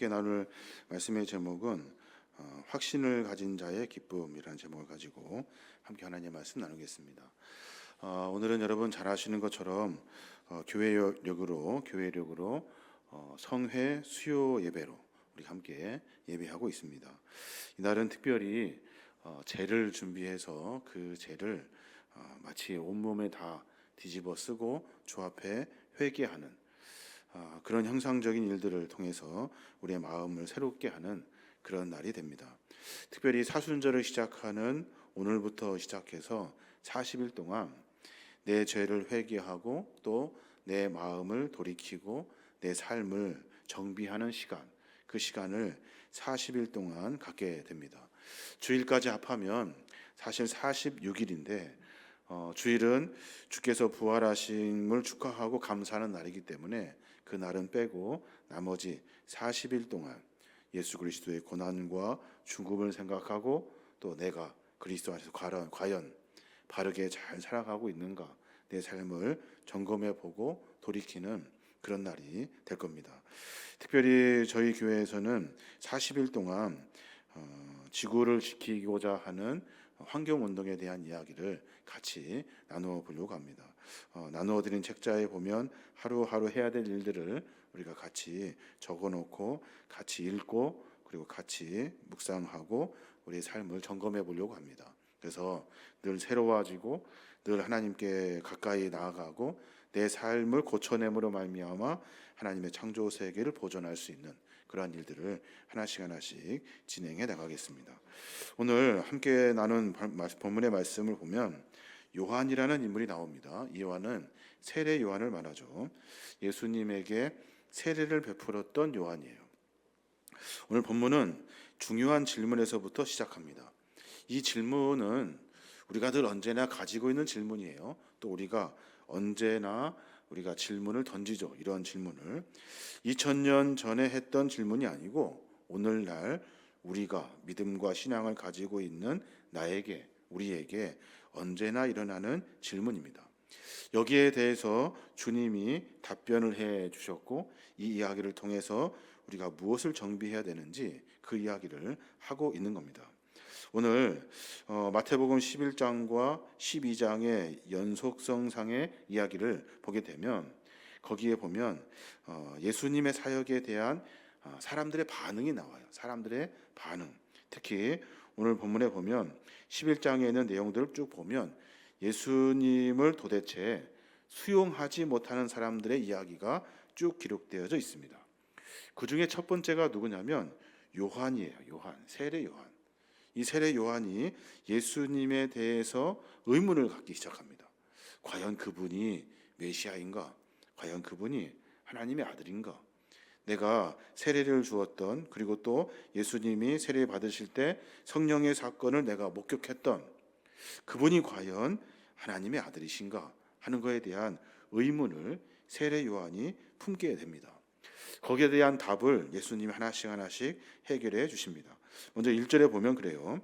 함께 나눌 말씀의 제목은 확신을 가진 자의 기쁨이라는 제목을 가지고 함께 하나님의 말씀 나누겠습니다. 오늘은 여러분 잘 아시는 것처럼 교회력으로 성회 수요 예배로 우리 함께 예배하고 있습니다. 이날은 특별히 제를 준비해서 그 제를 마치 온몸에 다 뒤집어 쓰고 주 앞에 회개하는 그런 형상적인 일들을 통해서 우리의 마음을 새롭게 하는 그런 날이 됩니다. 특별히 사순절을 시작하는 오늘부터 시작해서 40일 동안 내 죄를 회개하고 또 내 마음을 돌이키고 내 삶을 정비하는 시간, 그 시간을 40일 동안 갖게 됩니다. 주일까지 합하면 사실 46일인데 주일은 주께서 부활하심을 축하하고 감사하는 날이기 때문에 그 날은 빼고 나머지 40일 동안 예수 그리스도의 고난과 죽음을 생각하고 또 내가 그리스도 안에서 과연 바르게 잘 살아가고 있는가, 내 삶을 점검해 보고 돌이키는 그런 날이 될 겁니다. 특별히 저희 교회에서는 40일 동안 지구를 지키고자 하는 환경운동에 대한 이야기를 같이 나누어 보려고 합니다. 나누어 드린 책자에 보면 하루하루 해야 될 일들을 우리가 같이 적어놓고 같이 읽고 그리고 같이 묵상하고 우리의 삶을 점검해 보려고 합니다. 그래서 늘 새로워지고 늘 하나님께 가까이 나아가고 내 삶을 고쳐냄으로 말미암아 하나님의 창조 세계를 보존할 수 있는 그러한 일들을 하나씩 진행해 나가겠습니다. 오늘 함께 나눈 본문의 말씀을 보면 요한이라는 인물이 나옵니다. 이 요한은 세례 요한을 말하죠. 예수님에게 세례를 베풀었던 요한이에요. 오늘 본문은 중요한 질문에서부터 시작합니다. 이 질문은 우리가 늘 언제나 가지고 있는 질문이에요. 또 우리가 언제나 우리가 질문을 던지죠. 이런 질문을 2000년 전에 했던 질문이 아니고 오늘날 우리가 믿음과 신앙을 가지고 있는 나에게, 우리에게 언제나 일어나는 질문입니다. 여기에 대해서 주님이 답변을 해 주셨고 이 이야기를 통해서 우리가 무엇을 정비해야 되는지 그 이야기를 하고 있는 겁니다. 오늘 마태복음 11장과 12장의 연속성상의 이야기를 보게 되면 거기에 보면 예수님의 사역에 대한 사람들의 반응이 나와요. 사람들의 반응. 특히 오늘 본문에 보면 11장에 있는 내용들을 쭉 보면 예수님을 도대체 수용하지 못하는 사람들의 이야기가 쭉 기록되어져 있습니다. 그 중에 첫 번째가 누구냐면 요한이에요. 세례 요한. 이 세례 요한이 예수님에 대해서 의문을 갖기 시작합니다. 과연 그분이 메시아인가? 과연 그분이 하나님의 아들인가? 내가 세례를 주었던, 그리고 또 예수님이 세례 받으실 때 성령의 사건을 내가 목격했던 그분이 과연 하나님의 아들이신가 하는 것에 대한 의문을 세례 요한이 품게 됩니다. 거기에 대한 답을 예수님이 하나씩 해결해 주십니다. 먼저 1절에 보면 그래요.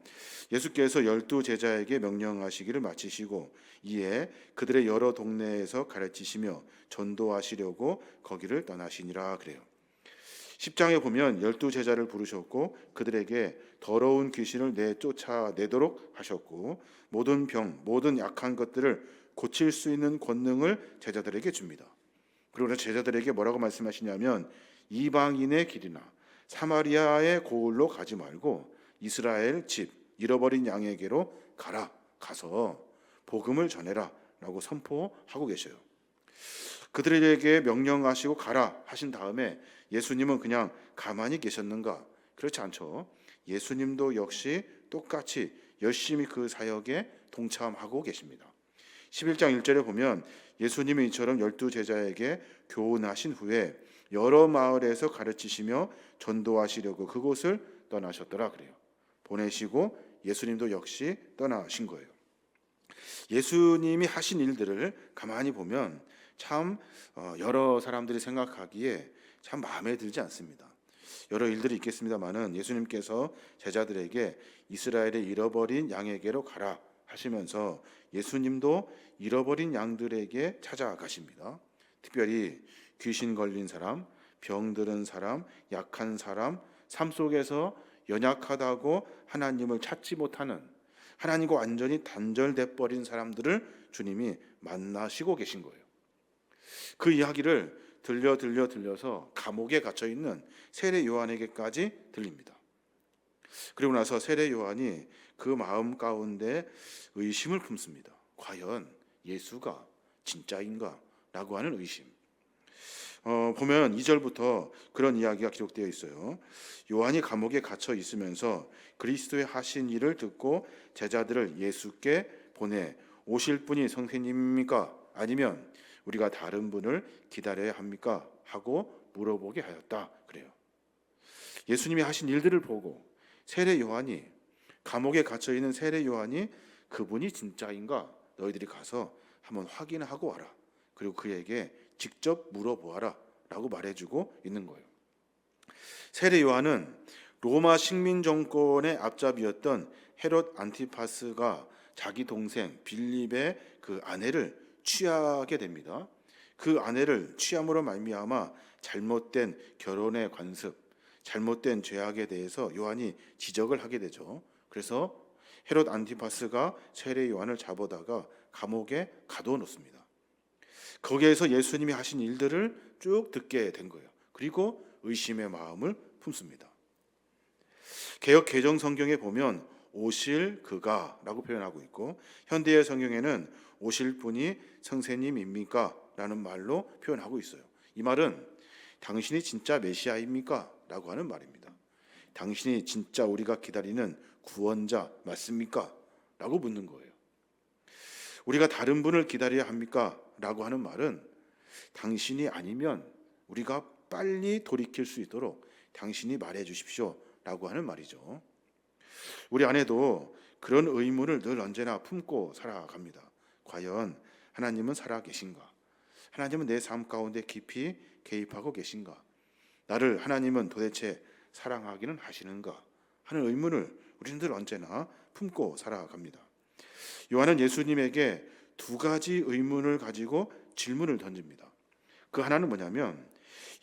예수께서 12 제자에게 명령하시기를 마치시고 이에 그들의 여러 동네에서 가르치시며 전도하시려고 거기를 떠나시니라 그래요. 10장에 보면 12 제자를 부르셨고 그들에게 더러운 귀신을 내쫓아내도록 하셨고 모든 병, 모든 약한 것들을 고칠 수 있는 권능을 제자들에게 줍니다. 그리고 제자들에게 뭐라고 말씀하시냐면 이방인의 길이나 사마리아의 고을로 가지 말고 이스라엘 집 잃어버린 양에게로 가서 복음을 전해라 라고 선포하고 계셔요. 그들에게 명령하시고 가라 하신 다음에 예수님은 그냥 가만히 계셨는가? 그렇지 않죠. 예수님도 역시 똑같이 열심히 그 사역에 동참하고 계십니다. 11장 1절에 보면 예수님이 이처럼 12 제자에게 교훈하신 후에 여러 마을에서 가르치시며 전도하시려고 그곳을 떠나셨더라 그래요. 보내시고 예수님도 역시 떠나신 거예요. 예수님이 하신 일들을 가만히 보면 참 여러 사람들이 생각하기에 참 마음에 들지 않습니다. 여러 일들이 있겠습니다만은 예수님께서 제자들에게 이스라엘의 잃어버린 양에게로 가라 하시면서 예수님도 잃어버린 양들에게 찾아가십니다. 특별히 귀신 걸린 사람, 병들은 사람, 약한 사람, 삶 속에서 연약하다고 하나님을 찾지 못하는, 하나님과 완전히 단절돼 버린 사람들을 주님이 만나시고 계신 거예요. 그 이야기를 들려서 감옥에 갇혀 있는 세례 요한에게까지 들립니다. 그리고 나서 세례 요한이 그 마음 가운데 의심을 품습니다. 과연 예수가 진짜인가? 라고 하는 의심. 보면 2절부터 그런 이야기가 기록되어 있어요. 요한이 감옥에 갇혀 있으면서 그리스도의 하신 일을 듣고 제자들을 예수께 보내 오실 분이 선생님입니까? 아니면 우리가 다른 분을 기다려야 합니까? 하고 물어보게 하였다. 그래요. 예수님이 하신 일들을 보고 세례 요한이, 감옥에 갇혀 있는 세례 요한이 그분이 진짜인가? 너희들이 가서 한번 확인하고 와라. 그리고 그에게 직접 물어보아라 라고 말해주고 있는 거예요. 세례 요한은 로마 식민 정권의 앞잡이였던 헤롯 안티파스가 자기 동생 빌립의 그 아내를 취하게 됩니다. 그 아내를 취함으로 말미암아 잘못된 결혼의 관습, 잘못된 죄악에 대해서 요한이 지적을 하게 되죠. 그래서 헤롯 안티파스가 세례 요한을 잡아다가 감옥에 가둬 놓습니다. 거기에서 예수님이 하신 일들을 쭉 듣게 된 거예요. 그리고 의심의 마음을 품습니다. 개역 개정 성경에 보면 오실 그가 라고 표현하고 있고, 현대의 성경에는 오실 분이 선생님입니까? 라는 말로 표현하고 있어요. 이 말은 당신이 진짜 메시아입니까? 라고 하는 말입니다. 당신이 진짜 우리가 기다리는 구원자 맞습니까? 라고 묻는 거예요. 우리가 다른 분을 기다려야 합니까? 라고 하는 말은 당신이 아니면 우리가 빨리 돌이킬 수 있도록 당신이 말해 주십시오 라고 하는 말이죠. 우리 안에도 그런 의문을 늘 언제나 품고 살아갑니다. 과연 하나님은 살아계신가? 하나님은 내 삶 가운데 깊이 개입하고 계신가? 나를 하나님은 도대체 사랑하기는 하시는가? 하는 의문을 우리는 늘 언제나 품고 살아갑니다. 요한은 예수님에게 두 가지 의문을 가지고 질문을 던집니다. 그 하나는 뭐냐면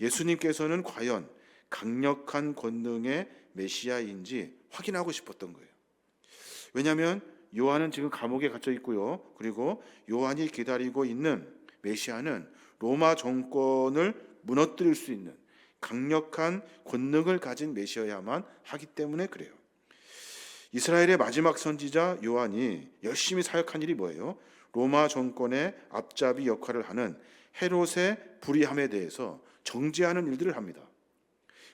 예수님께서는 과연 강력한 권능의 메시아인지 확인하고 싶었던 거예요. 왜냐하면 요한은 지금 감옥에 갇혀 있고요. 그리고 요한이 기다리고 있는 메시아는 로마 정권을 무너뜨릴 수 있는 강력한 권능을 가진 메시아야만 하기 때문에 그래요. 이스라엘의 마지막 선지자 요한이 열심히 사역한 일이 뭐예요? 로마 정권의 앞잡이 역할을 하는 헤롯의 불의함에 대해서 정죄하는 일들을 합니다.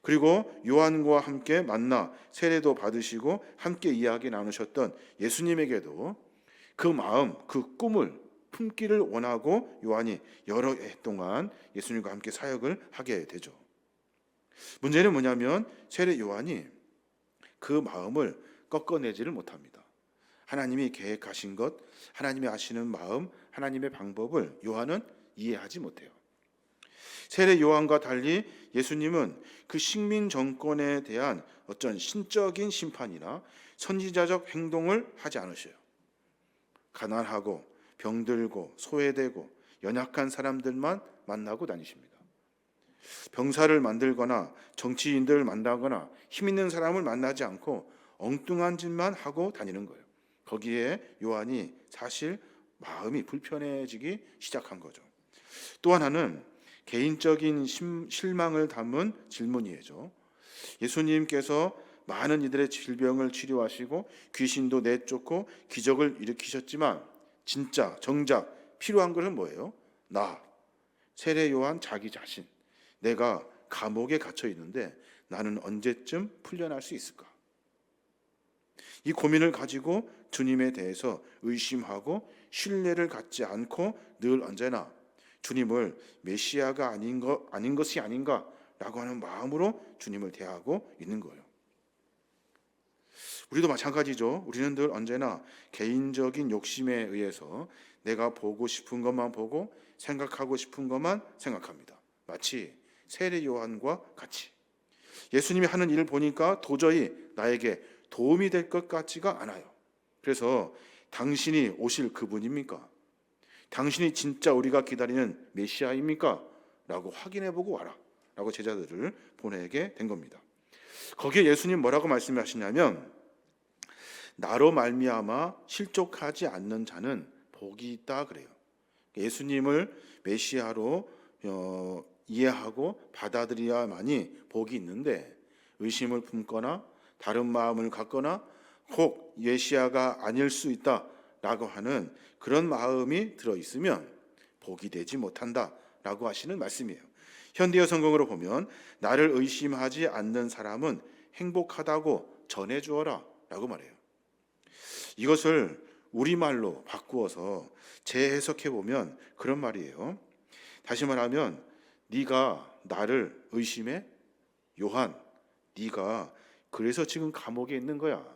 그리고 요한과 함께 만나 세례도 받으시고 함께 이야기 나누셨던 예수님에게도 그 마음, 그 꿈을 품기를 원하고 요한이 여러 해 동안 예수님과 함께 사역을 하게 되죠. 문제는 뭐냐면 세례 요한이 그 마음을 꺾어내지를 못합니다. 하나님이 계획하신 것, 하나님이 아시는 마음, 하나님의 방법을 요한은 이해하지 못해요. 세례 요한과 달리 예수님은 그 식민 정권에 대한 어떤 신적인 심판이나 선지자적 행동을 하지 않으셔요. 가난하고 병들고 소외되고 연약한 사람들만 만나고 다니십니다. 병사를 만들거나 정치인들을 만나거나 힘 있는 사람을 만나지 않고 엉뚱한 짓만 하고 다니는 거예요. 거기에 요한이 사실 마음이 불편해지기 시작한 거죠. 또 하나는 개인적인 실망을 담은 질문이죠. 예수님께서 많은 이들의 질병을 치료하시고 귀신도 내쫓고 기적을 일으키셨지만 진짜 정작 필요한 것은 뭐예요? 나, 세례 요한 자기 자신, 내가 감옥에 갇혀 있는데 나는 언제쯤 풀려날 수 있을까? 이 고민을 가지고 주님에 대해서 의심하고 신뢰를 갖지 않고 늘 언제나 주님을 메시아가 아닌 것이 아닌가라고 하는 마음으로 주님을 대하고 있는 거예요. 우리도 마찬가지죠. 우리는 늘 언제나 개인적인 욕심에 의해서 내가 보고 싶은 것만 보고 생각하고 싶은 것만 생각합니다. 마치 세례 요한과 같이 예수님이 하는 일을 보니까 도저히 나에게 도움이 될 것 같지가 않아요. 그래서 당신이 오실 그분입니까? 당신이 진짜 우리가 기다리는 메시아입니까? 라고 확인해보고 와라 라고 제자들을 보내게 된 겁니다. 거기에 예수님 뭐라고 말씀하시냐면 나로 말미암아 실족하지 않는 자는 복이 있다 그래요. 예수님을 메시아로 이해하고 받아들여야만이 복이 있는데 의심을 품거나 다른 마음을 갖거나 혹 메시아가 아닐 수 있다라고 하는 그런 마음이 들어있으면 복이 되지 못한다라고 하시는 말씀이에요. 현대어 성경으로 보면 나를 의심하지 않는 사람은 행복하다고 전해주어라 라고 말해요. 이것을 우리말로 바꾸어서 재해석해 보면 그런 말이에요. 다시 말하면 네가 나를 의심해? 요한, 네가 그래서 지금 감옥에 있는 거야.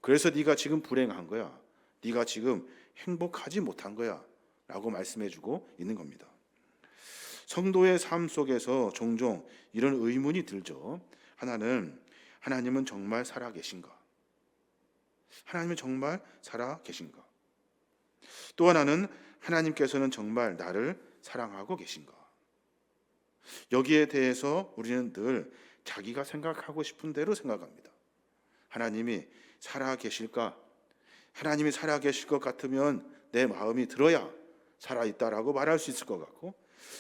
그래서 네가 지금 불행한 거야. 네가 지금 행복하지 못한 거야 라고 말씀해 주고 있는 겁니다. 성도의 삶 속에서 종종 이런 의문이 들죠. 하나님은 정말 살아 계신가? 하나님은 정말 살아 계신가? 또 하나는 하나님께서는 정말 나를 사랑하고 계신가? 여기에 대해서 우리는 늘 자기가 생각하고 싶은 대로 생각합니다. 하나님이 살아 계실까? 하나님이 살아 계실 것 같으면 내 마음이 들어야 살아있다라고 말할 수 있을 것 같고,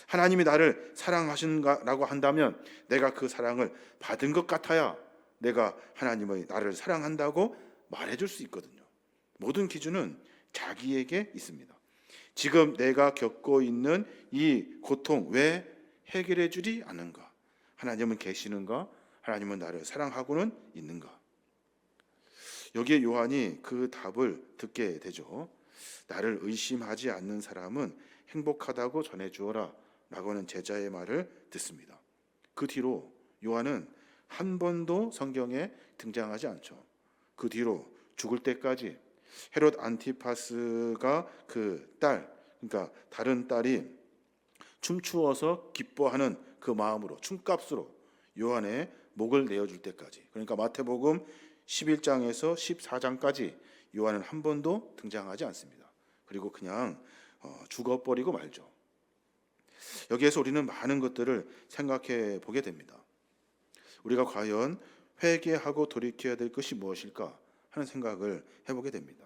하나님이 나를 사랑하신다라고 한다면 내가 그 사랑을 받은 것 같아야 내가 하나님의 나를 사랑한다고 말해줄 수 있거든요. 모든 기준은 자기에게 있습니다. 지금 내가 겪고 있는 이 고통 왜 해결해 주지 않는가? 하나님은 계시는가? 하나님은 나를 사랑하고는 있는가? 여기에 요한이 그 답을 듣게 되죠. 나를 의심하지 않는 사람은 행복하다고 전해주어라 라고 하는 제자의 말을 듣습니다. 그 뒤로 요한은 한 번도 성경에 등장하지 않죠. 그 뒤로 죽을 때까지 헤롯 안티파스가 그 딸, 그러니까 다른 딸이 춤추어서 기뻐하는 그 마음으로 춤값으로 요한의 목을 내어줄 때까지, 그러니까 마태복음 11장에서 14장까지 요한은 한 번도 등장하지 않습니다. 그리고 그냥 죽어버리고 말죠. 여기에서 우리는 많은 것들을 생각해 보게 됩니다. 우리가 과연 회개하고 돌이켜야 될 것이 무엇일까 하는 생각을 해보게 됩니다.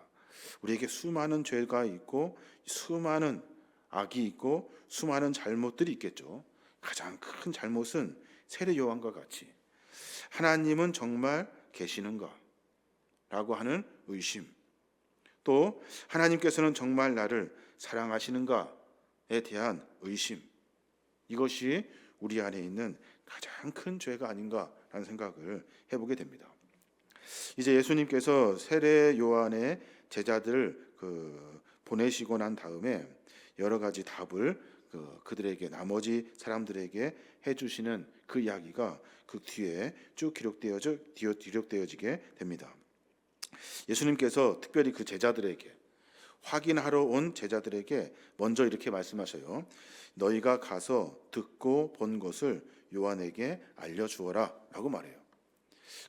우리에게 수많은 죄가 있고 수많은 악이 있고 수많은 잘못들이 있겠죠. 가장 큰 잘못은 세례 요한과 같이 하나님은 정말 계시는가? 라고 하는 의심, 또 하나님께서는 정말 나를 사랑하시는가에 대한 의심, 이것이 우리 안에 있는 가장 큰 죄가 아닌가라는 생각을 해보게 됩니다. 이제 예수님께서 세례 요한의 제자들을 보내시고 난 다음에 여러 가지 답을 그들에게, 나머지 사람들에게 해주시는 그 이야기가 그 뒤에 쭉 기록되어지게 됩니다. 예수님께서 특별히 그 제자들에게, 확인하러 온 제자들에게 먼저 이렇게 말씀하셔요. 너희가 가서 듣고 본 것을 요한에게 알려주어라 라고 말해요.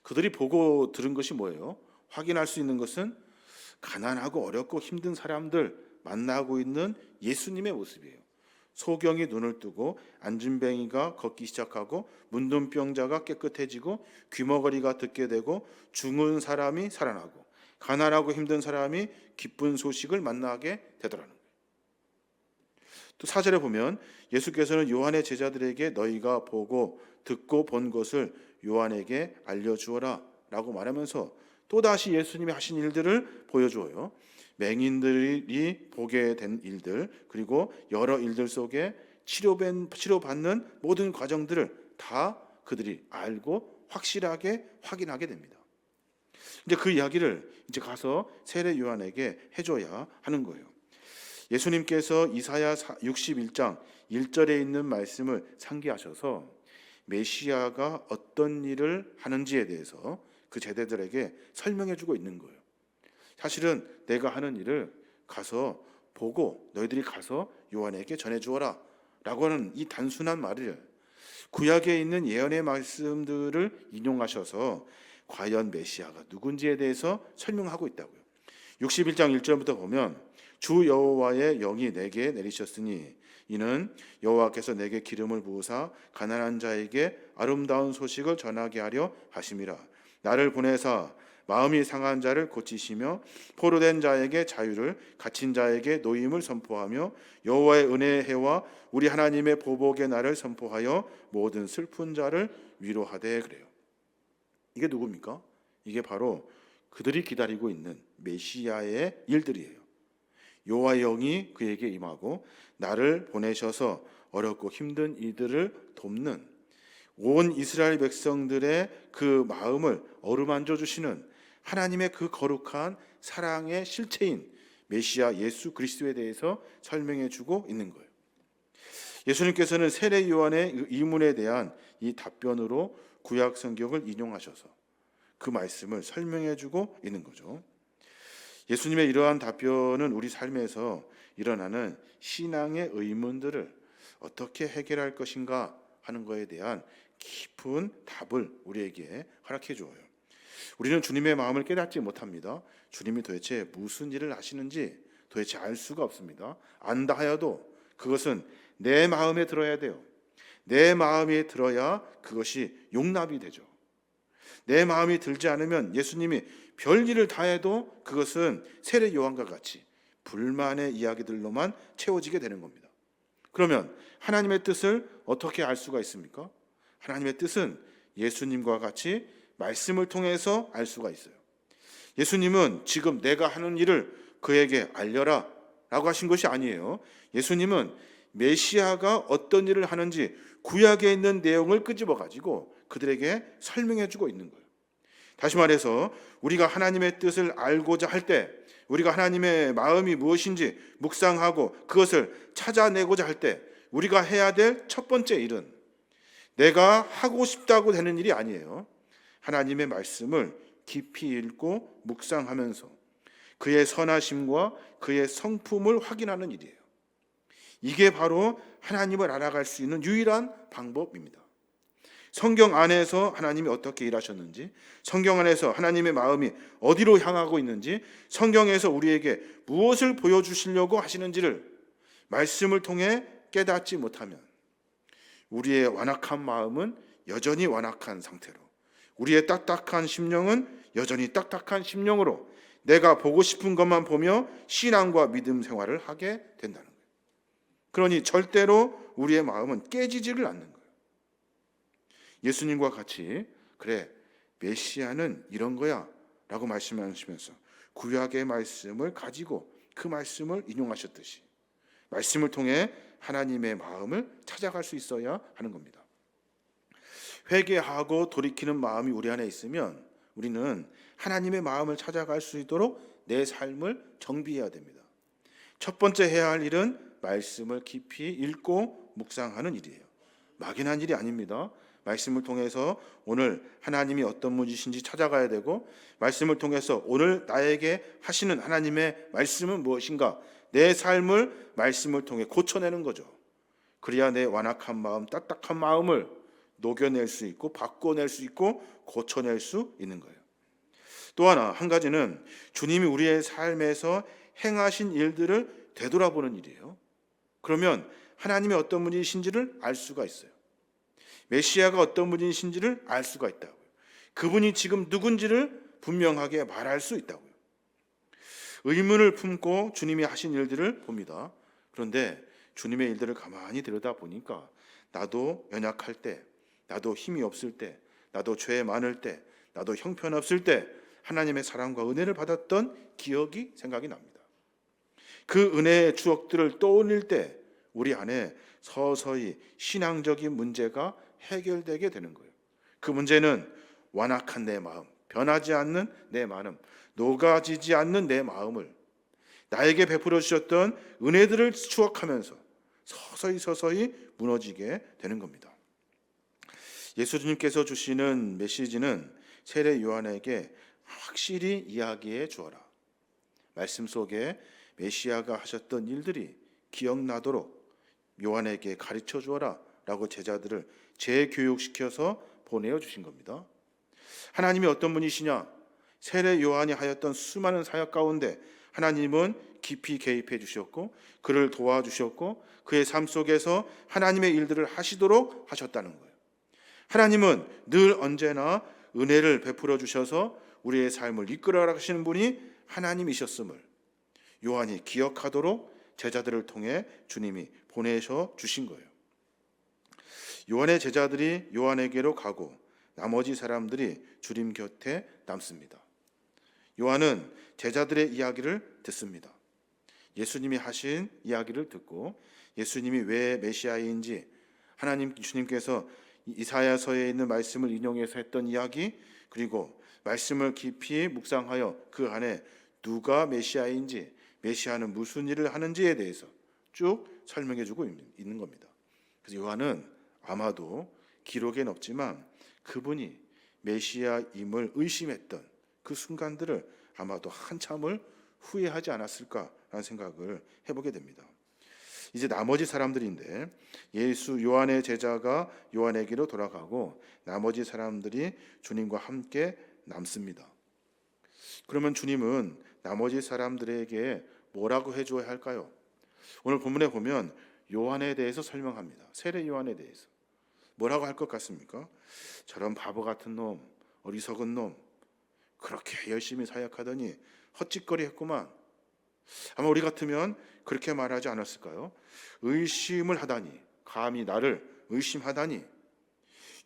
그들이 보고 들은 것이 뭐예요? 확인할 수 있는 것은 가난하고 어렵고 힘든 사람들 만나고 있는 예수님의 모습이에요. 소경이 눈을 뜨고 안진뱅이가 걷기 시작하고 문둥병자가 깨끗해지고 귀머거리가 듣게 되고 죽은 사람이 살아나고 가난하고 힘든 사람이 기쁜 소식을 만나게 되더라는 거예요. 또 4절에 보면 예수께서는 요한의 제자들에게 너희가 보고 듣고 본 것을 요한에게 알려주어라 라고 말하면서 또다시 예수님이 하신 일들을 보여주어요. 맹인들이 보게 된 일들, 그리고 여러 일들 속에 치료받는 모든 과정들을 다 그들이 알고 확실하게 확인하게 됩니다. 이제 그 이야기를 이제 가서 세례 요한에게 해줘야 하는 거예요. 예수님께서 이사야 61장 1절에 있는 말씀을 상기하셔서 메시아가 어떤 일을 하는지에 대해서 그 제자들에게 설명해 주고 있는 거예요. 사실은 내가 하는 일을 가서 보고 너희들이 가서 요한에게 전해 주어라 라고 하는 이 단순한 말을 구약에 있는 예언의 말씀들을 인용하셔서 과연 메시아가 누군지에 대해서 설명하고 있다고요. 61장 1절부터 보면 주 여호와의 영이 내게 내리셨으니 이는 여호와께서 내게 기름을 부으사 가난한 자에게 아름다운 소식을 전하게 하려 하심이라. 나를 보내사 마음이 상한 자를 고치시며 포로된 자에게 자유를, 갇힌 자에게 노임을 선포하며 여호와의 은혜의 해와 우리 하나님의 보복의 날을 선포하여 모든 슬픈 자를 위로하되. 그래요. 이게 누굽니까? 이게 바로 그들이 기다리고 있는 메시아의 일들이에요. 여호와의 영이 그에게 임하고 나를 보내셔서 어렵고 힘든 이들을 돕는, 온 이스라엘 백성들의 그 마음을 어루만져 주시는 하나님의 그 거룩한 사랑의 실체인 메시아 예수 그리스도에 대해서 설명해 주고 있는 거예요. 예수님께서는 세례 요한의 의문에 대한 이 답변으로 구약 성경을 인용하셔서 그 말씀을 설명해 주고 있는 거죠. 예수님의 이러한 답변은 우리 삶에서 일어나는 신앙의 의문들을 어떻게 해결할 것인가 하는 것에 대한 깊은 답을 우리에게 허락해 주어요. 우리는 주님의 마음을 깨닫지 못합니다. 주님이 도대체 무슨 일을 하시는지 도대체 알 수가 없습니다. 안다 하여도 그것은 내 마음에 들어야 돼요. 내 마음에 들어야 그것이 용납이 되죠. 내 마음이 들지 않으면 예수님이 별일을 다 해도 그것은 세례 요한과 같이 불만의 이야기들로만 채워지게 되는 겁니다. 그러면 하나님의 뜻을 어떻게 알 수가 있습니까? 하나님의 뜻은 예수님과 같이 말씀을 통해서 알 수가 있어요. 예수님은 지금 내가 하는 일을 그에게 알려라 라고 하신 것이 아니에요. 예수님은 메시아가 어떤 일을 하는지 구약에 있는 내용을 끄집어 가지고 그들에게 설명해 주고 있는 거예요. 다시 말해서 우리가 하나님의 뜻을 알고자 할 때, 우리가 하나님의 마음이 무엇인지 묵상하고 그것을 찾아내고자 할 때 우리가 해야 될 첫 번째 일은 내가 하고 싶다고 되는 일이 아니에요. 하나님의 말씀을 깊이 읽고 묵상하면서 그의 선하심과 그의 성품을 확인하는 일이에요. 이게 바로 하나님을 알아갈 수 있는 유일한 방법입니다. 성경 안에서 하나님이 어떻게 일하셨는지, 성경 안에서 하나님의 마음이 어디로 향하고 있는지, 성경에서 우리에게 무엇을 보여주시려고 하시는지를 말씀을 통해 깨닫지 못하면 우리의 완악한 마음은 여전히 완악한 상태로, 우리의 딱딱한 심령은 여전히 딱딱한 심령으로 내가 보고 싶은 것만 보며 신앙과 믿음 생활을 하게 된다는 거예요. 그러니 절대로 우리의 마음은 깨지지를 않는 거예요. 예수님과 같이 그래 메시아는 이런 거야 라고 말씀하시면서 구약의 말씀을 가지고 그 말씀을 인용하셨듯이 말씀을 통해 하나님의 마음을 찾아갈 수 있어야 하는 겁니다. 회개하고 돌이키는 마음이 우리 안에 있으면 우리는 하나님의 마음을 찾아갈 수 있도록 내 삶을 정비해야 됩니다. 첫 번째 해야 할 일은 말씀을 깊이 읽고 묵상하는 일이에요. 막연한 일이 아닙니다. 말씀을 통해서 오늘 하나님이 어떤 분이신지 찾아가야 되고, 말씀을 통해서 오늘 나에게 하시는 하나님의 말씀은 무엇인가, 내 삶을 말씀을 통해 고쳐내는 거죠. 그래야 내 완악한 마음, 딱딱한 마음을 녹여낼 수 있고 바꿔낼 수 있고 고쳐낼 수 있는 거예요. 또 하나, 한 가지는 주님이 우리의 삶에서 행하신 일들을 되돌아보는 일이에요. 그러면 하나님이 어떤 분이신지를 알 수가 있어요. 메시아가 어떤 분이신지를 알 수가 있다고요. 그분이 지금 누군지를 분명하게 말할 수 있다고요. 의문을 품고 주님이 하신 일들을 봅니다. 그런데 주님의 일들을 가만히 들여다보니까 나도 연약할 때, 나도 힘이 없을 때, 나도 죄 많을 때, 나도 형편없을 때 하나님의 사랑과 은혜를 받았던 기억이 생각이 납니다. 그 은혜의 추억들을 떠올릴 때 우리 안에 서서히 신앙적인 문제가 해결되게 되는 거예요. 그 문제는 완악한 내 마음, 변하지 않는 내 마음, 녹아지지 않는 내 마음을 나에게 베풀어 주셨던 은혜들을 추억하면서 서서히 무너지게 되는 겁니다. 예수님께서 주시는 메시지는 세례 요한에게 확실히 이야기해 주어라. 말씀 속에 메시아가 하셨던 일들이 기억나도록 요한에게 가르쳐 주어라 라고 제자들을 재교육시켜서 보내어 주신 겁니다. 하나님이 어떤 분이시냐? 세례 요한이 하였던 수많은 사역 가운데 하나님은 깊이 개입해 주셨고 그를 도와주셨고 그의 삶 속에서 하나님의 일들을 하시도록 하셨다는 거예요. 하나님은 늘 언제나 은혜를 베풀어 주셔서 우리의 삶을 이끌어 가시는 분이 하나님이셨음을 요한이 기억하도록 제자들을 통해 주님이 보내셔 주신 거예요. 요한의 제자들이 요한에게로 가고 나머지 사람들이 주님 곁에 남습니다. 요한은 제자들의 이야기를 듣습니다. 예수님이 하신 이야기를 듣고 예수님이 왜 메시아인지 하나님 주님께서 이사야서에 있는 말씀을 인용해서 했던 이야기, 그리고 말씀을 깊이 묵상하여 그 안에 누가 메시아인지, 메시아는 무슨 일을 하는지에 대해서 쭉 설명해 주고 있는 겁니다. 그래서 요한은 아마도 기록에는 없지만 그분이 메시아임을 의심했던 그 순간들을 아마도 한참을 후회하지 않았을까라는 생각을 해보게 됩니다. 이제 나머지 사람들인데 요한의 제자가 요한에게로 돌아가고 나머지 사람들이 주님과 함께 남습니다. 그러면 주님은 나머지 사람들에게 뭐라고 해줘야 할까요? 오늘 본문에 보면 요한에 대해서 설명합니다. 세례 요한에 대해서 뭐라고 할 것 같습니까? 저런 바보 같은 놈, 어리석은 놈, 그렇게 열심히 사역하더니 헛짓거리 했구만. 아마 우리 같으면 그렇게 말하지 않았을까요? 의심을 하다니, 감히 나를 의심하다니.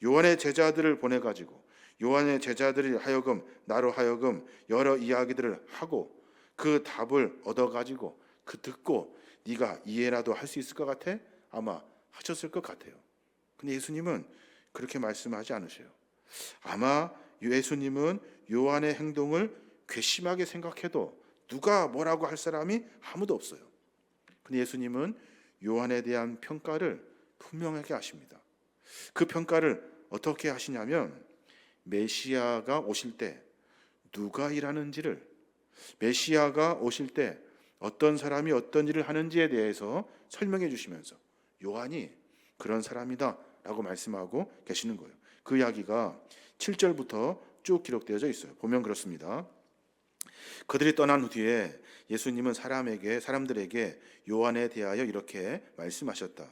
요한의 제자들을 보내가지고 요한의 제자들이 나로 하여금 여러 이야기들을 하고 그 답을 얻어가지고 듣고 네가 이해라도 할 수 있을 것 같아? 아마 하셨을 것 같아요. 근데 예수님은 그렇게 말씀하지 않으셔요. 아마 예수님은 요한의 행동을 괘씸하게 생각해도 누가 뭐라고 할 사람이 아무도 없어요. 근데 예수님은 요한에 대한 평가를 분명하게 하십니다. 그 평가를 어떻게 하시냐면 메시아가 오실 때 누가 일하는지를, 메시아가 오실 때 어떤 사람이 어떤 일을 하는지에 대해서 설명해 주시면서 요한이 그런 사람이다 라고 말씀하고 계시는 거예요. 그 이야기가 7절부터 쭉 기록되어져 있어요. 보면 그렇습니다. 그들이 떠난 후 뒤에 예수님은 사람들에게 요한에 대하여 이렇게 말씀하셨다.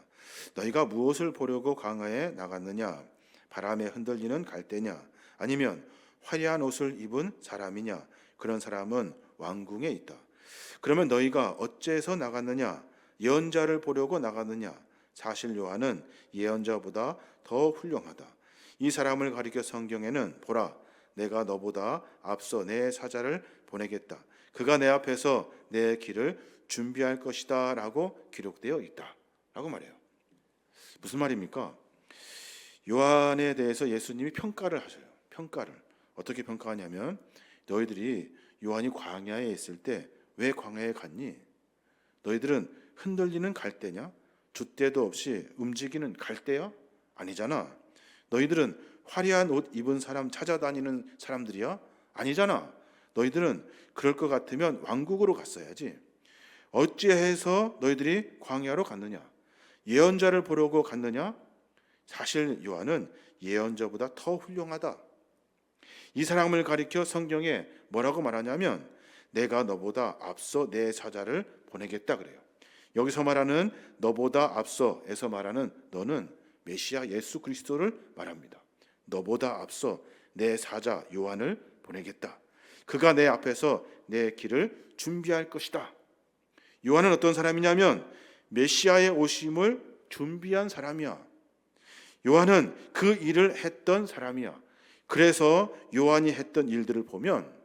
너희가 무엇을 보려고 광야에 나갔느냐? 바람에 흔들리는 갈대냐? 아니면 화려한 옷을 입은 사람이냐? 그런 사람은 왕궁에 있다. 그러면 너희가 어째서 나갔느냐? 예언자를 보려고 나갔느냐? 사실 요한은 예언자보다 더 훌륭하다. 이 사람을 가리켜 성경에는 보라, 내가 너보다 앞서 내 사자를 보내겠다. 그가 내 앞에서 내 길을 준비할 것이다 라고 기록되어 있다 라고 말해요. 무슨 말입니까? 요한에 대해서 예수님이 평가를 하셔요. 평가를 어떻게 평가하냐면 너희들이 요한이 광야에 있을 때 왜 광야에 갔니? 너희들은 흔들리는 갈대냐? 줏대도 없이 움직이는 갈대야? 아니잖아. 너희들은 화려한 옷 입은 사람 찾아다니는 사람들이야? 아니잖아. 너희들은 그럴 것 같으면 왕국으로 갔어야지. 어찌해서 너희들이 광야로 갔느냐? 예언자를 보려고 갔느냐? 사실 요한은 예언자보다 더 훌륭하다. 이 사람을 가리켜 성경에 뭐라고 말하냐면 내가 너보다 앞서 내 사자를 보내겠다 그래요. 여기서 말하는 너보다 앞서에서 말하는 너는 메시아 예수 그리스도를 말합니다. 너보다 앞서 내 사자 요한을 보내겠다. 그가 내 앞에서 내 길을 준비할 것이다. 요한은 어떤 사람이냐면 메시아의 오심을 준비한 사람이야. 요한은 그 일을 했던 사람이야. 그래서 요한이 했던 일들을 보면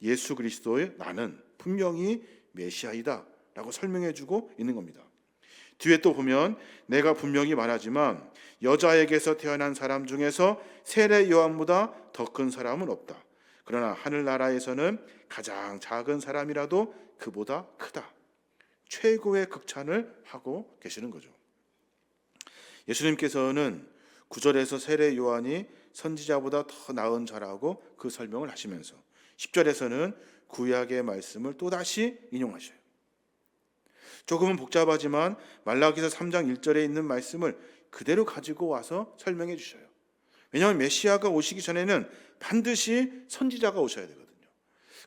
예수 그리스도의 나는 분명히 메시아이다 라고 설명해주고 있는 겁니다. 뒤에 또 보면 내가 분명히 말하지만 여자에게서 태어난 사람 중에서 세례 요한보다 더 큰 사람은 없다. 그러나 하늘나라에서는 가장 작은 사람이라도 그보다 크다. 최고의 극찬을 하고 계시는 거죠. 예수님께서는 9절에서 세례 요한이 선지자보다 더 나은 자라고 그 설명을 하시면서 10절에서는 구약의 말씀을 또다시 인용하셔요. 조금은 복잡하지만 말라기서 3장 1절에 있는 말씀을 그대로 가지고 와서 설명해 주셔요. 왜냐하면 메시아가 오시기 전에는 반드시 선지자가 오셔야 되거든요.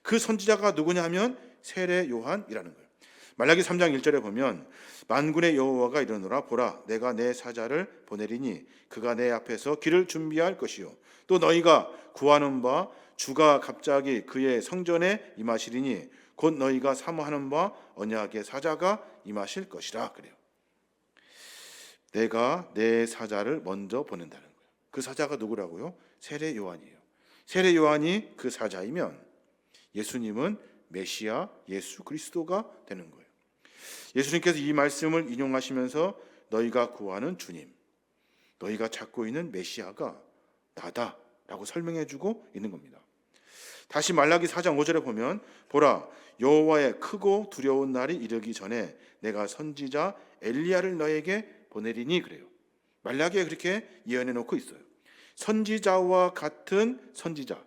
그 선지자가 누구냐 하면 세례 요한이라는 거예요. 말라기 3장 1절에 보면 만군의 여호와가 이르노라 보라 내가 내 사자를 보내리니 그가 내 앞에서 길을 준비할 것이요 또 너희가 구하는 바 주가 갑자기 그의 성전에 임하시리니 곧 너희가 사모하는 바 언약의 사자가 임하실 것이라 그래요. 내가 내 사자를 먼저 보낸다는 거예요. 그 사자가 누구라고요? 세례 요한이에요. 세례 요한이 그 사자이면 예수님은 메시아 예수 그리스도가 되는 거예요. 예수님께서 이 말씀을 인용하시면서 너희가 구하는 주님, 너희가 찾고 있는 메시아가 나다라고 설명해 주고 있는 겁니다. 다시 말라기 4장 5절에 보면 보라 여호와의 크고 두려운 날이 이르기 전에 내가 선지자 엘리야를 너에게 보내리니 그래요. 말라기에 그렇게 예언해 놓고 있어요. 선지자와 같은 선지자,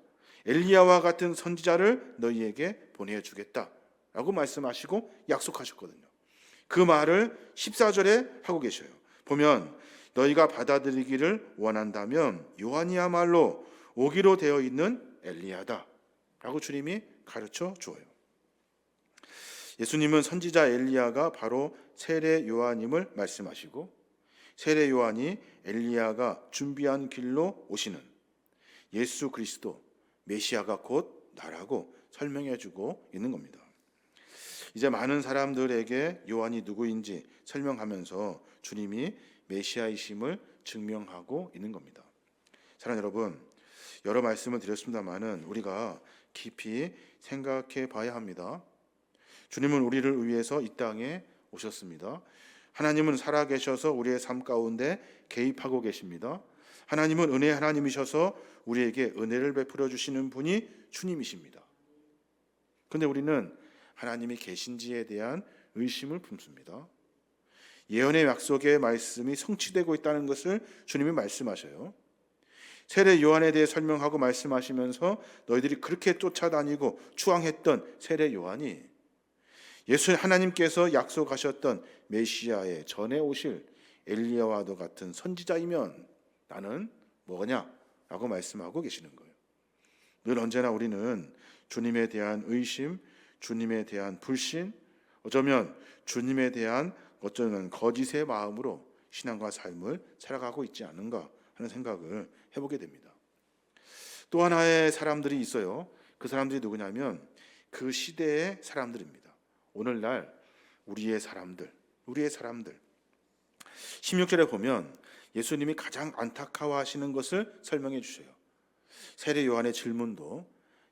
엘리야와 같은 선지자를 너희에게 보내주겠다라고 말씀하시고 약속하셨거든요. 그 말을 14절에 하고 계셔요. 보면 너희가 받아들이기를 원한다면 요한이야말로 오기로 되어 있는 엘리야다 라고 주님이 가르쳐 주어요. 예수님은 선지자 엘리야가 바로 세례 요한임을 말씀하시고 세례 요한이 엘리야가 준비한 길로 오시는 예수 그리스도 메시아가 곧 나라고 설명해 주고 있는 겁니다. 이제 많은 사람들에게 요한이 누구인지 설명하면서 주님이 메시아이심을 증명하고 있는 겁니다. 사랑하는 여러분, 여러 말씀을 드렸습니다마는 우리가 깊이 생각해 봐야 합니다. 주님은 우리를 위해서 이 땅에 오셨습니다. 하나님은 살아계셔서 우리의 삶 가운데 개입하고 계십니다. 하나님은 은혜 하나님이셔서 우리에게 은혜를 베풀어 주시는 분이 주님이십니다. 그런데 우리는 하나님이 계신지에 대한 의심을 품습니다. 예언의 약속의 말씀이 성취되고 있다는 것을 주님이 말씀하셔요. 세례 요한에 대해 설명하고 말씀하시면서 너희들이 그렇게 쫓아다니고 추앙했던 세례 요한이 예수 하나님께서 약속하셨던 메시아의 전에 오실 엘리야와도 같은 선지자이면 나는 뭐냐라고 말씀하고 계시는 거예요. 늘 언제나 우리는 주님에 대한 의심, 주님에 대한 불신, 어쩌면 주님에 대한 거짓의 마음으로 신앙과 삶을 살아가고 있지 않은가 하는 생각을 해보게 됩니다. 또 하나의 사람들이 있어요. 그 사람들이 누구냐면 그 시대의 사람들입니다. 오늘날 우리의 사람들 16절에 보면 예수님이 가장 안타까워하시는 것을 설명해 주셔요. 세례 요한의 질문도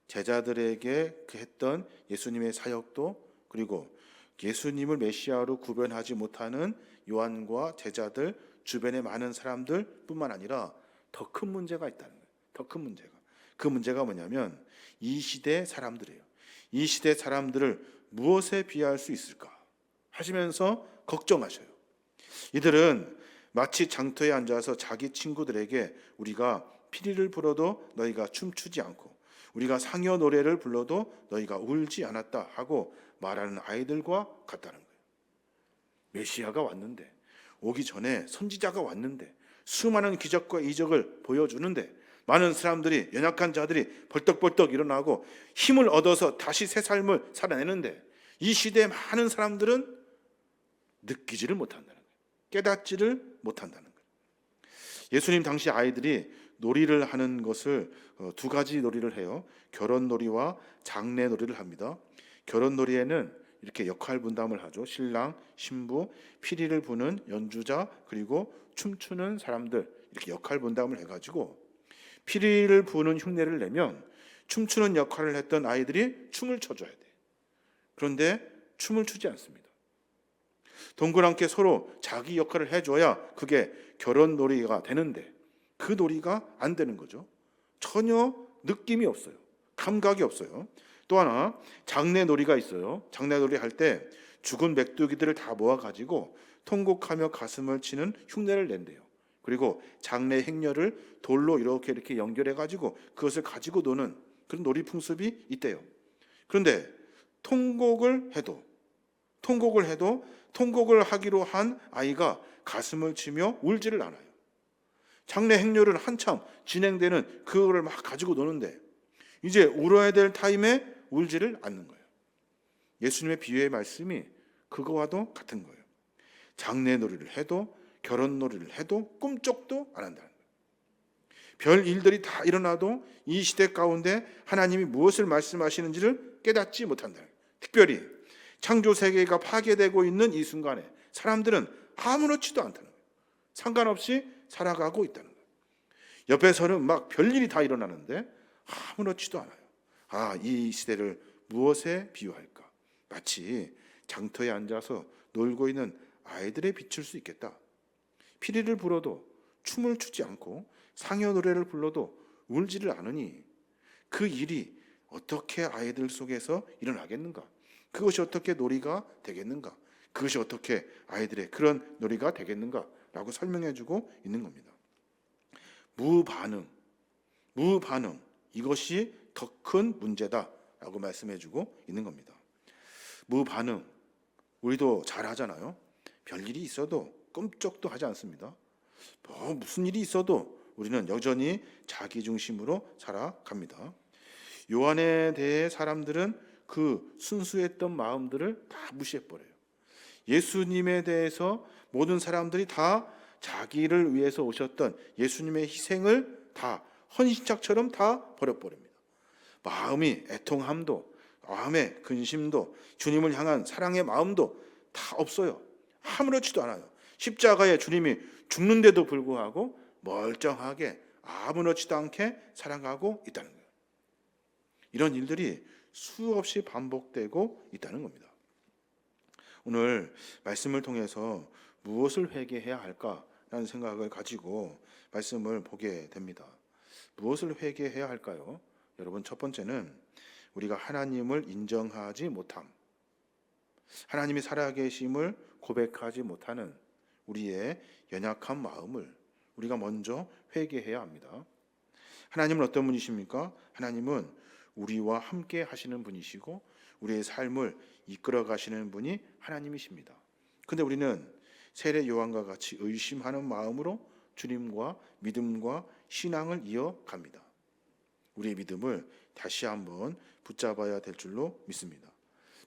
제자들에게 했던 예수님의 사역도 그리고 예수님을 메시아로 구별하지 못하는 요한과 제자들 주변의 많은 사람들 뿐만 아니라 더 큰 문제가 있다는 거예요. 더 큰 문제가. 그 문제가 뭐냐면 이 시대 사람들이에요. 이 시대 사람들을 무엇에 비할 수 있을까 하시면서 걱정하셔요. 이들은 마치 장터에 앉아서 자기 친구들에게 우리가 피리를 불어도 너희가 춤추지 않고 우리가 상여 노래를 불러도 너희가 울지 않았다 하고 말하는 아이들과 같다는 거예요. 메시아가 왔는데, 오기 전에 선지자가 왔는데, 수많은 기적과 이적을 보여주는데 많은 사람들이, 연약한 자들이 벌떡벌떡 일어나고 힘을 얻어서 다시 새 삶을 살아내는데 이 시대의 많은 사람들은 느끼지를 못한다는 거예요. 깨닫지를 못한다는 거예요. 예수님 당시 아이들이 놀이를 하는 것을 두 가지 놀이를 해요. 결혼놀이와 장례놀이를 합니다. 결혼놀이에는 이렇게 역할 분담을 하죠. 신랑, 신부, 피리를 부는 연주자, 그리고 춤추는 사람들 이렇게 역할 분담을 해가지고 피리를 부는 흉내를 내면 춤추는 역할을 했던 아이들이 춤을 춰줘야 돼. 그런데 춤을 추지 않습니다. 동그랗게 서로 자기 역할을 해줘야 그게 결혼놀이가 되는데 그 놀이가 안 되는 거죠. 전혀 느낌이 없어요. 감각이 없어요. 또 하나 장례놀이가 있어요. 장례놀이 할 때 죽은 메뚜기들을 다 모아가지고 통곡하며 가슴을 치는 흉내를 낸대요. 그리고 장례 행렬을 돌로 이렇게 연결해가지고 그것을 가지고 노는 그런 놀이 풍습이 있대요. 그런데 통곡을 해도 통곡을 하기로 한 아이가 가슴을 치며 울지를 않아요. 장례 행렬은 한참 진행되는 그거를 막 가지고 노는데 이제 울어야 될 타임에 울지를 않는 거예요. 예수님의 비유의 말씀이 그거와도 같은 거예요. 장래놀이를 해도 결혼놀이를 해도 꿈쩍도 안 한다는 거예요. 별 일들이 다 일어나도 이 시대 가운데 하나님이 무엇을 말씀하시는지를 깨닫지 못한다는 거예요. 특별히 창조 세계가 파괴되고 있는 이 순간에 사람들은 아무렇지도 않다는 거예요. 상관없이 살아가고 있다는 거예요. 옆에서는 막 별일이 다 일어나는데 아무렇지도 않아요. 이 시대를 무엇에 비유할까? 마치 장터에 앉아서 놀고 있는 아이들에 비출 수 있겠다. 피리를 불어도 춤을 추지 않고 상여 노래를 불러도 울지를 않으니 그 일이 어떻게 아이들 속에서 일어나겠는가? 그것이 어떻게 놀이가 되겠는가? 그것이 어떻게 아이들의 그런 놀이가 되겠는가? 라고 설명해주고 있는 겁니다. 무반응, 이것이 더 큰 문제다라고 말씀해주고 있는 겁니다. 무반응, 우리도 잘 하잖아요. 별일이 있어도 끔찍도 하지 않습니다. 무슨 일이 있어도 우리는 여전히 자기 중심으로 살아갑니다. 요한에 대해 사람들은 그 순수했던 마음들을 다 무시해버려요. 예수님에 대해서 모든 사람들이 다 자기를 위해서 오셨던 예수님의 희생을 다 헌신짝처럼 다 버려버립니다. 마음이 애통함도, 마음의 근심도, 주님을 향한 사랑의 마음도 다 없어요. 아무렇지도 않아요. 십자가에 주님이 죽는데도 불구하고 멀쩡하게 아무렇지도 않게 살아가고 있다는 거예요. 이런 일들이 수없이 반복되고 있다는 겁니다. 오늘 말씀을 통해서 무엇을 회개해야 할까라는 생각을 가지고 말씀을 보게 됩니다. 무엇을 회개해야 할까요? 여러분, 첫 번째는 우리가 하나님을 인정하지 못함, 하나님이 살아계심을 고백하지 못하는 우리의 연약한 마음을 우리가 먼저 회개해야 합니다. 하나님은 어떤 분이십니까? 하나님은 우리와 함께 하시는 분이시고 우리의 삶을 이끌어 가시는 분이 하나님이십니다. 근데 우리는 세례 요한과 같이 의심하는 마음으로 주님과 믿음과 신앙을 이어갑니다. 우리의 믿음을 다시 한번 붙잡아야 될 줄로 믿습니다.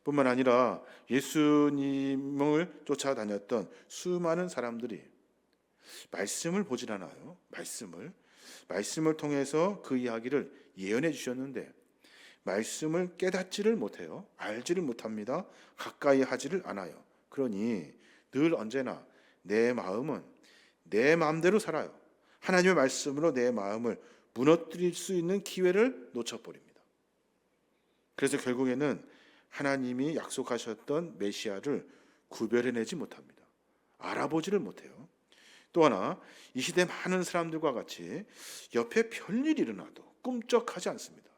뿐만 아니라 예수님을 쫓아다녔던 수많은 사람들이 말씀을 보질 않아요. 말씀을 통해서 그 이야기를 예언해 주셨는데 말씀을 깨닫지를 못해요. 알지를 못합니다. 가까이 하지를 않아요. 그러니 늘 언제나 내 마음은 내 마음대로 살아요. 하나님의 말씀으로 내 마음을 무너뜨릴 수 있는 기회를 놓쳐버립니다. 그래서 결국에는 하나님이 약속하셨던 메시아를 구별해내지 못합니다. 알아보지를 못해요. 또 하나, 이 시대 많은 사람들과 같이 옆에 별일이 일어나도 꿈쩍하지 않습니다.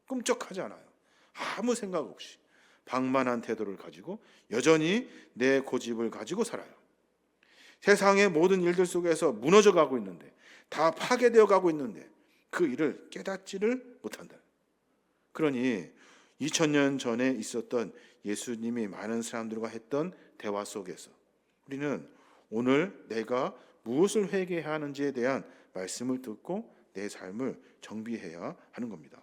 꿈쩍하지 않아요. 아무 생각 없이 방만한 태도를 가지고 여전히 내 고집을 가지고 살아요. 세상의 모든 일들 속에서 무너져 가고 있는데, 다 파괴되어 가고 있는데 그 일을 깨닫지를 못한다. 그러니 2000년 전에 있었던 예수님이 많은 사람들과 했던 대화 속에서 우리는 오늘 내가 무엇을 회개해야 하는지에 대한 말씀을 듣고 내 삶을 정비해야 하는 겁니다.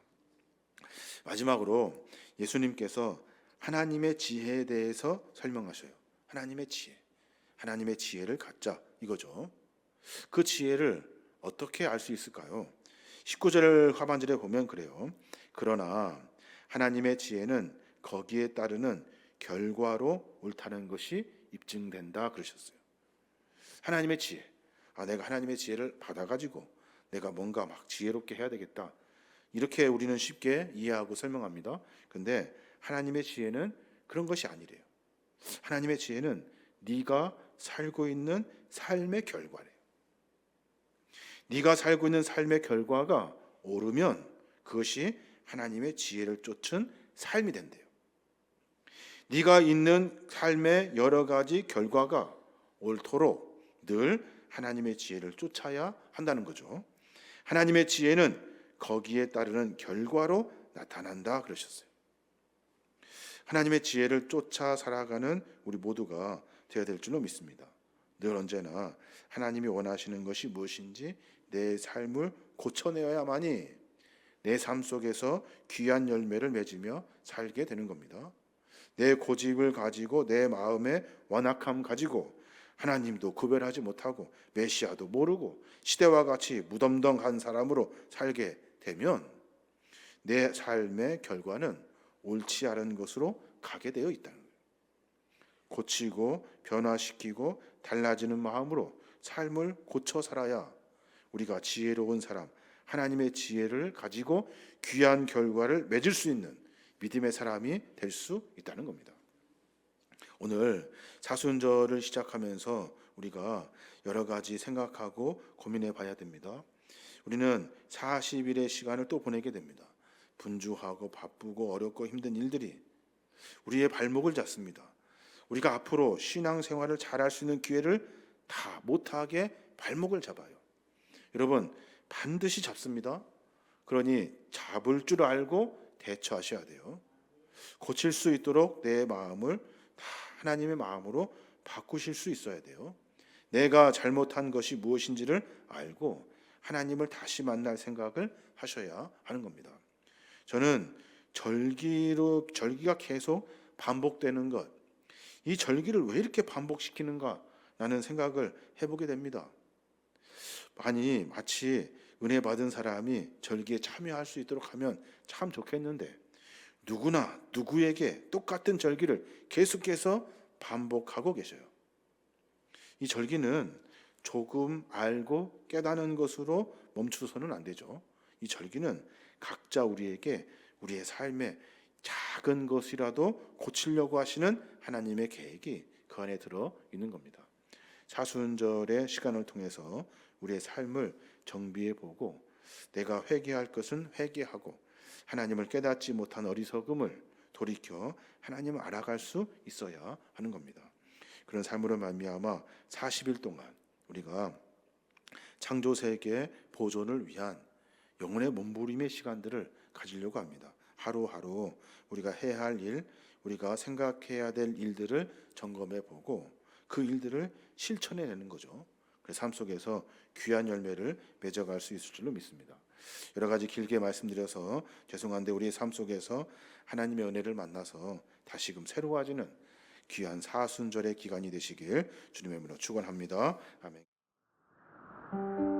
마지막으로 예수님께서 하나님의 지혜에 대해서 설명하셔요. 하나님의 지혜를 갖자 이거죠. 그 지혜를 어떻게 알 수 있을까요? 19절 하반절에 보면 그래요. 그러나 하나님의 지혜는 거기에 따르는 결과로 옳다는 것이 입증된다 그러셨어요. 하나님의 지혜. 내가 하나님의 지혜를 받아가지고 내가 뭔가 막 지혜롭게 해야 되겠다. 이렇게 우리는 쉽게 이해하고 설명합니다. 근데 하나님의 지혜는 그런 것이 아니래요. 하나님의 지혜는 네가 살고 있는 삶의 결과래요. 네가 살고 있는 삶의 결과가 옳으면 그것이 하나님의 지혜를 쫓은 삶이 된대요. 네가 있는 삶의 여러 가지 결과가 옳도록 늘 하나님의 지혜를 쫓아야 한다는 거죠. 하나님의 지혜는 거기에 따르는 결과로 나타난다 그러셨어요. 하나님의 지혜를 쫓아 살아가는 우리 모두가 되어야 될 줄로 믿습니다. 늘 언제나 하나님이 원하시는 것이 무엇인지 내 삶을 고쳐내어야만이 내 삶 속에서 귀한 열매를 맺으며 살게 되는 겁니다. 내 고집을 가지고 내 마음의 완악함 가지고 하나님도 구별하지 못하고 메시아도 모르고 시대와 같이 무덤덤한 사람으로 살게 되면 내 삶의 결과는 옳지 않은 것으로 가게 되어 있다는 거예요. 고치고 변화시키고 달라지는 마음으로 삶을 고쳐 살아야 우리가 지혜로운 사람, 하나님의 지혜를 가지고 귀한 결과를 맺을 수 있는 믿음의 사람이 될 수 있다는 겁니다. 오늘 사순절을 시작하면서 우리가 여러 가지 생각하고 고민해 봐야 됩니다. 우리는 40일의 시간을 또 보내게 됩니다. 분주하고 바쁘고 어렵고 힘든 일들이 우리의 발목을 잡습니다. 우리가 앞으로 신앙생활을 잘할 수 있는 기회를 다 못하게 발목을 잡아요. 여러분, 반드시 잡습니다. 그러니 잡을 줄 알고 대처하셔야 돼요. 고칠 수 있도록 내 마음을 다 하나님의 마음으로 바꾸실 수 있어야 돼요. 내가 잘못한 것이 무엇인지를 알고 하나님을 다시 만날 생각을 하셔야 하는 겁니다. 저는 절기가 계속 반복되는 것, 이 절기를 왜 이렇게 반복시키는가 라는 생각을 해보게 됩니다. 아니, 마치 은혜 받은 사람이 절기에 참여할 수 있도록 하면 참 좋겠는데 누구나 누구에게 똑같은 절기를 계속해서 반복하고 계셔요. 이 절기는 조금 알고 깨닫는 것으로 멈추서는 안 되죠. 이 절기는 각자 우리에게 우리의 삶에 작은 것이라도 고치려고 하시는 하나님의 계획이 그 안에 들어 있는 겁니다. 사순절의 시간을 통해서 우리의 삶을 정비해 보고 내가 회개할 것은 회개하고 하나님을 깨닫지 못한 어리석음을 돌이켜 하나님을 알아갈 수 있어야 하는 겁니다. 그런 삶으로 말미암아 40일 동안 우리가 창조 세계 보존을 위한 영혼의 몸부림의 시간들을 가지려고 합니다. 하루하루 우리가 해야 할 일, 우리가 생각해야 될 일들을 점검해 보고 그 일들을 실천해내는 거죠. 그래서 삶 속에서 귀한 열매를 맺어갈 수 있을 줄로 믿습니다. 여러 가지 길게 말씀드려서 죄송한데 우리의 삶 속에서 하나님의 은혜를 만나서 다시금 새로워지는 귀한 사순절의 기간이 되시길 주님의 이름으로 축원합니다. 아멘.